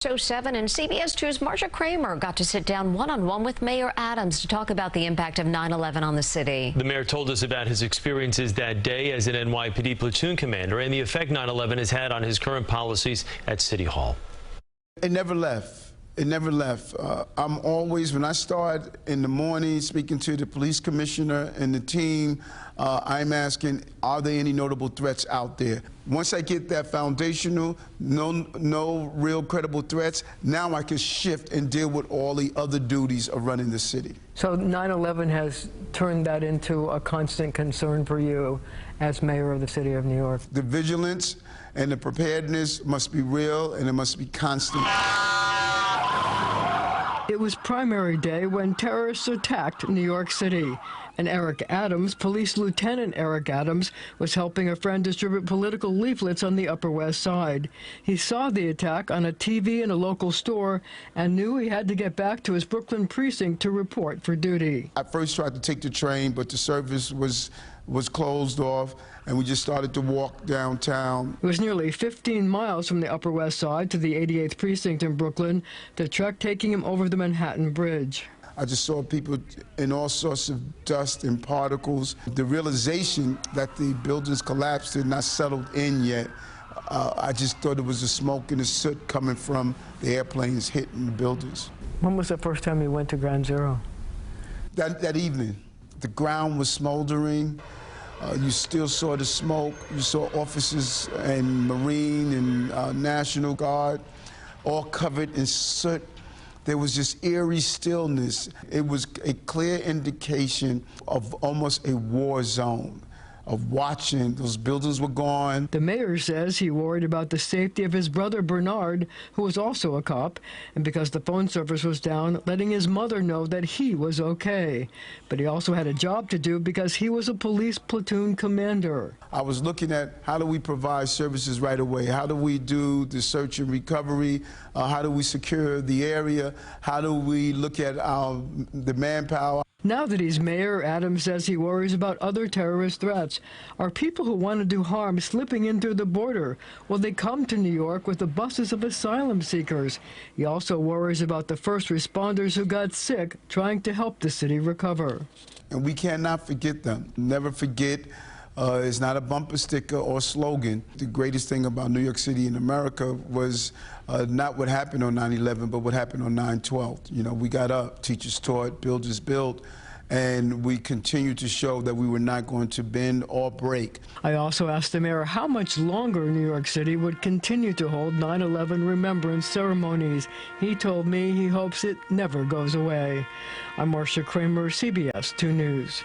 Show 7 and CBS 2's Marcia Kramer got to sit down one-on-one with Mayor Adams to talk about the impact of 9/11 on the city. The mayor told us about his experiences that day as an NYPD platoon commander and the effect 9/11 has had on his current policies at City Hall. It never left. It never left. I'm always, when I start in the morning speaking to the police commissioner and the team, I'm asking, are there any notable threats out there? Once I get that foundational, no real credible threats, now I can shift and deal with all the other duties of running the city. So 9/11 has turned that into a constant concern for you as mayor of the city of New York. The vigilance and the preparedness must be real, and it must be constant. It was primary day when terrorists attacked New York City, and Eric Adams, Police Lieutenant Eric Adams, was helping a friend distribute political leaflets on the Upper West Side. He saw the attack on a TV in a local store and knew he had to get back to his Brooklyn precinct to report for duty. I first tried to take the train, but the service was closed off, and we just started to walk downtown. It was nearly 15 miles from the Upper West Side to the 88th precinct in Brooklyn, the truck taking him over the Manhattan Bridge. I just saw people in all sorts of dust and particles. The realization that the buildings collapsed had not settled in yet. I just thought it was the smoke and the soot coming from the airplanes hitting the buildings. When was the first time you went to Ground Zero? That evening. The ground was smoldering. You still saw the smoke. You saw officers and Marine and National Guard all covered in soot. There was just eerie stillness. It was a clear indication of almost a war zone, of watching. Those buildings were gone. The mayor says he worried about the safety of his brother Bernard, who was also a cop, and because the phone service was down, letting his mother know that he was okay. But he also had a job to do because he was a police platoon commander. I was looking at how do we provide services right away? How do we do the search and recovery? How do we secure the area? How do we look at the manpower? Now that he's mayor, Adams says he worries about other terrorist threats. Are people who want to do harm slipping in through the border? Will they come to New York with the buses of asylum seekers? He also worries about the first responders who got sick trying to help the city recover. And we cannot forget them. Never forget. It's not a bumper sticker or slogan. The greatest thing about New York City and America was not what happened on 9/11, but what happened on 9/12. You know, we got up, teachers taught, builders built, and we continue to show that we were not going to bend or break. I also asked the mayor how much longer New York City would continue to hold 9/11 remembrance ceremonies. He told me he hopes it never goes away. I'm Marcia Kramer, CBS 2 News.